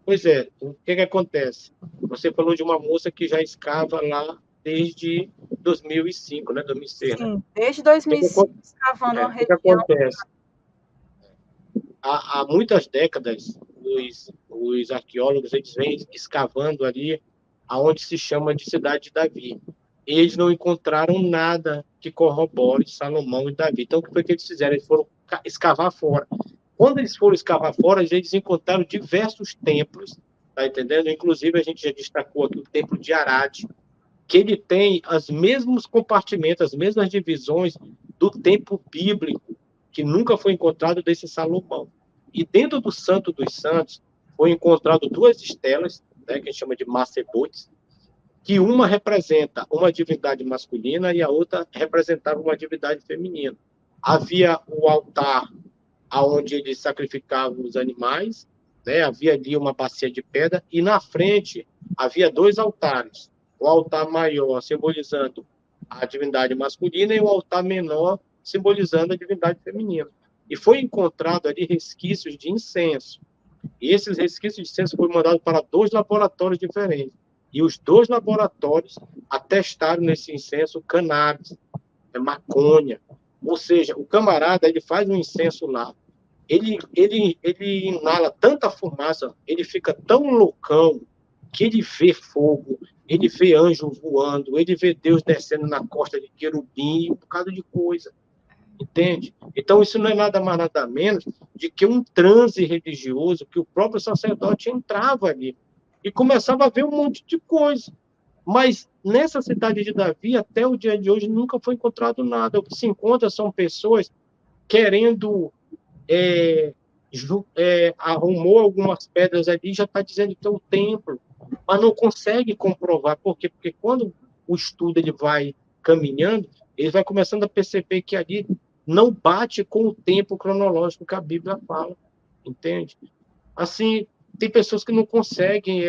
Pois é, o que que acontece? Você falou de uma moça que já escava lá desde 2005, né, 2006, né? Sim, desde O que que 2005, acon escavando uma que região. acontece? Há muitas décadas, os arqueólogos eles vêm escavando ali aonde se chama de Cidade de Davi. E eles não encontraram nada que corrobore Salomão e Davi. Então, o que foi que eles fizeram? Eles foram escavar fora. Quando eles foram escavar fora, eles encontraram diversos templos, tá entendendo? Inclusive, a gente já destacou aqui o templo de Arad, que ele tem os mesmos compartimentos, as mesmas divisões do templo bíblico, que nunca foi encontrado desse Salomão. E dentro do Santo dos Santos, foi encontrado duas estelas, né, que a gente chama de macebotes, que uma representa uma divindade masculina e a outra representava uma divindade feminina. Havia o altar aonde eles sacrificavam os animais, né? Havia ali uma bacia de pedra e na frente havia dois altares. O altar maior simbolizando a divindade masculina e o altar menor simbolizando a divindade feminina. E foi encontrado ali resquícios de incenso. E esses resquícios de incenso foram mandados para dois laboratórios diferentes. E os dois laboratórios atestaram nesse incenso cannabis, maconha. Ou seja, o camarada ele faz um incenso lá, ele inala tanta fumaça, ele fica tão loucão que ele vê fogo, ele vê anjo voando, ele vê Deus descendo na costa de querubim, um bocado de coisa, entende? Então isso não é nada mais nada menos de que um transe religioso que o próprio sacerdote entrava ali e começava a ver um monte de coisa. Mas nessa cidade de Davi, até o dia de hoje, nunca foi encontrado nada. O que se encontra são pessoas querendo é, arrumou algumas pedras ali, já está dizendo que é um templo, mas não consegue comprovar. Por quê? Porque quando o estudo ele vai caminhando, ele vai começando a perceber que ali não bate com o tempo cronológico que a Bíblia fala, entende? Assim, tem pessoas que não conseguem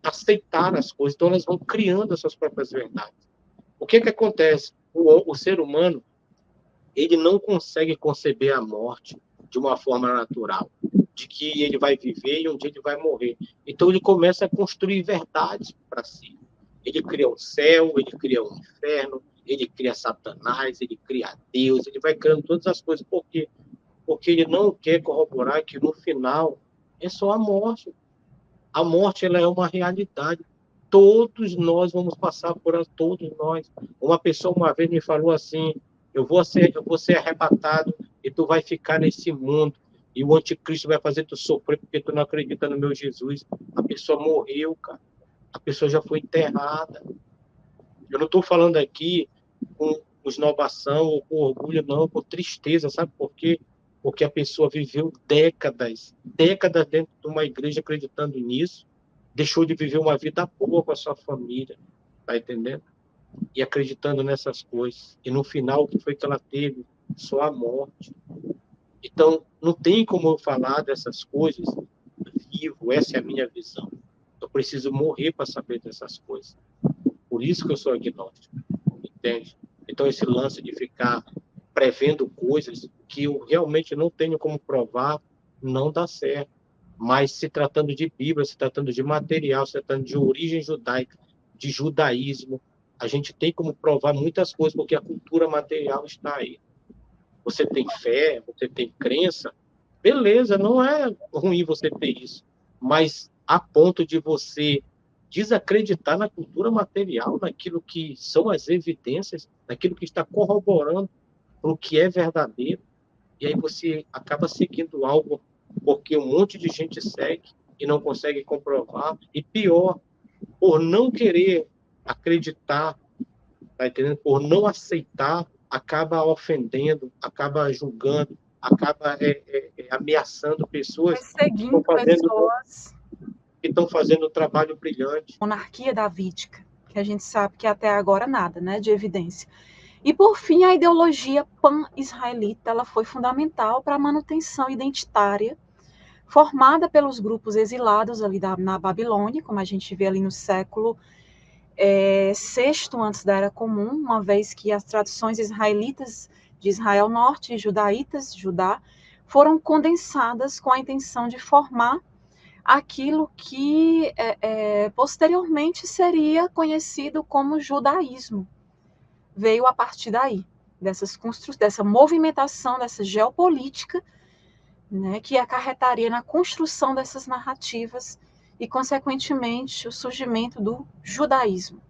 aceitar as coisas, então elas vão criando as suas próprias verdades. O que que acontece? O ser humano ele não consegue conceber a morte de uma forma natural, de que ele vai viver e um dia ele vai morrer. Então ele começa a construir verdades para si. Ele cria um céu, ele cria um inferno, ele cria Satanás, ele cria Deus, ele vai criando todas as coisas. Por quê? Porque ele não quer corroborar que no final é só a morte. A morte ela é uma realidade. Todos nós vamos passar por ela, todos nós. Uma pessoa uma vez me falou assim: eu vou ser arrebatado e tu vai ficar nesse mundo. E o anticristo vai fazer tu sofrer porque tu não acredita no meu Jesus. A pessoa morreu, cara. A pessoa já foi enterrada. Eu não estou falando aqui com esnobação ou com orgulho, não, com tristeza, sabe por quê? Porque a pessoa viveu décadas dentro de uma igreja acreditando nisso, deixou de viver uma vida boa com a sua família, tá entendendo? E acreditando nessas coisas. E no final, o que foi que ela teve? Só a morte. Então, não tem como eu falar dessas coisas vivo, essa é a minha visão. Eu preciso morrer para saber dessas coisas. Por isso que eu sou agnóstico, entende? Então, esse lance de ficar prevendo coisas que eu realmente não tenho como provar, não dá certo. Mas se tratando de Bíblia, se tratando de material, se tratando de origem judaica, de judaísmo, a gente tem como provar muitas coisas, porque a cultura material está aí. Você tem fé, você tem crença, beleza, não é ruim você ter isso, mas a ponto de você desacreditar na cultura material, naquilo que são as evidências, naquilo que está corroborando o que é verdadeiro, e aí você acaba seguindo algo porque um monte de gente segue e não consegue comprovar, e pior, por não querer acreditar, tá entendendo? Por não aceitar, acaba ofendendo, acaba julgando, acaba ameaçando pessoas Perseguindo pessoas. que estão fazendo um trabalho brilhante. Monarquia davídica, que a gente sabe que até agora nada, né, de evidência. E por fim, a ideologia pan-israelita, ela foi fundamental para a manutenção identitária formada pelos grupos exilados ali na Babilônia, como a gente vê ali no século VI antes da Era Comum, uma vez que as tradições israelitas de Israel Norte e judaitas, Judá, foram condensadas com a intenção de formar aquilo que posteriormente seria conhecido como judaísmo. Veio a partir daí, dessa movimentação, dessa geopolítica, né, que acarretaria na construção dessas narrativas e, consequentemente, o surgimento do judaísmo.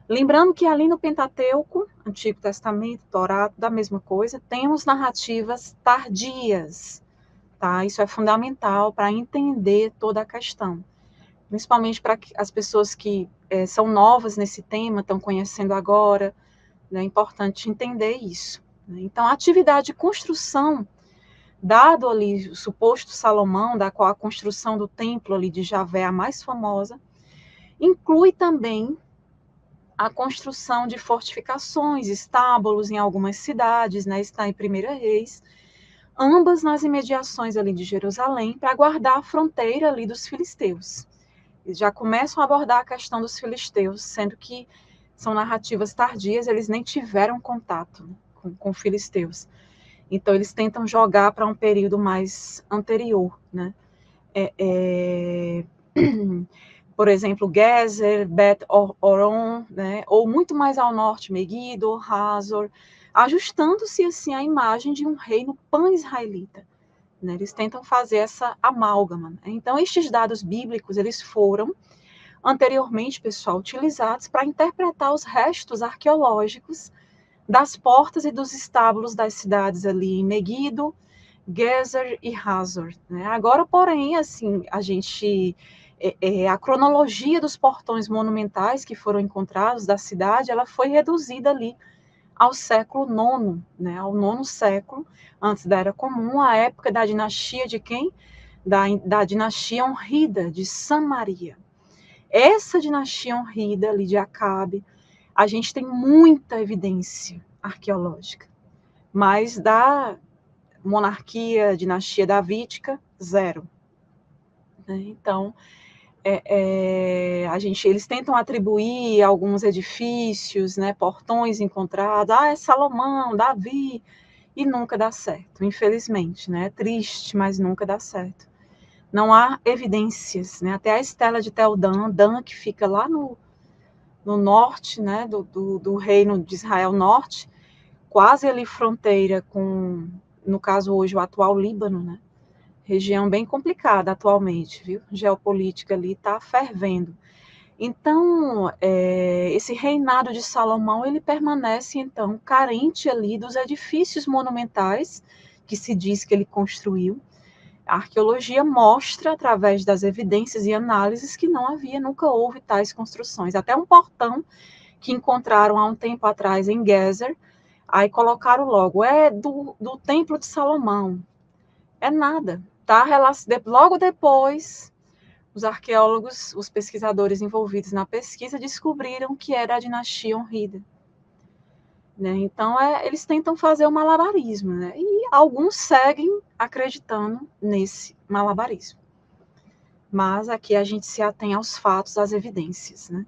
Lembrando que ali no Pentateuco, Antigo Testamento, Torá, da mesma coisa, temos narrativas tardias, tá? Isso é fundamental para entender toda a questão, principalmente para as pessoas que são novas nesse tema, estão conhecendo agora, né? É importante entender isso. Né? Então, a atividade de construção, dado ali o suposto Salomão, da qual a construção do templo ali de Javé é a mais famosa, inclui também a construção de fortificações, estábulos em algumas cidades, né, está em 1 Reis, ambas nas imediações ali de Jerusalém, para guardar a fronteira ali dos filisteus. Eles já começam a abordar a questão dos filisteus, sendo que são narrativas tardias, eles nem tiveram contato, né, com filisteus. Então, eles tentam jogar para um período mais anterior, né? Por exemplo, Gezer, Bet-Horon, né? Ou muito mais ao norte, Meguido, Hazor, ajustando-se assim à imagem de um reino pan-israelita. Né? Eles tentam fazer essa amálgama. Né? Então, estes dados bíblicos, eles foram anteriormente, pessoal, utilizados para interpretar os restos arqueológicos das portas e dos estábulos das cidades ali em Meguido, Gezer e Hazor. Né? Agora, porém, assim, a cronologia dos portões monumentais que foram encontrados da cidade, ela foi reduzida ali ao século IX, né? Ao nono século, antes da Era Comum, a época da dinastia de quem? Da dinastia honrida de Samaria. Essa dinastia honrida ali de Acabe, a gente tem muita evidência arqueológica, mas da monarquia, dinastia davídica, zero. Então, eles tentam atribuir alguns edifícios, né, portões encontrados, é Salomão, Davi, e nunca dá certo, infelizmente, né, é triste, mas nunca dá certo. Não há evidências, né, até a estela de Tel Dan, Dan que fica lá no norte, né, do reino de Israel Norte, quase ali fronteira com, no caso hoje, o atual Líbano, né, região bem complicada atualmente, viu? Geopolítica ali está fervendo. Então, esse reinado de Salomão, ele permanece, então, carente ali dos edifícios monumentais que se diz que ele construiu. A arqueologia mostra, através das evidências e análises, que não havia, nunca houve tais construções. Até um portão que encontraram há um tempo atrás em Gezer, aí colocaram logo, do Templo de Salomão. É nada. Tá? Logo depois, os arqueólogos, os pesquisadores envolvidos na pesquisa descobriram que era a dinastia honrida. Né? Então, eles tentam fazer o malabarismo, né? E alguns seguem acreditando nesse malabarismo. Mas aqui a gente se atém aos fatos, às evidências. Né?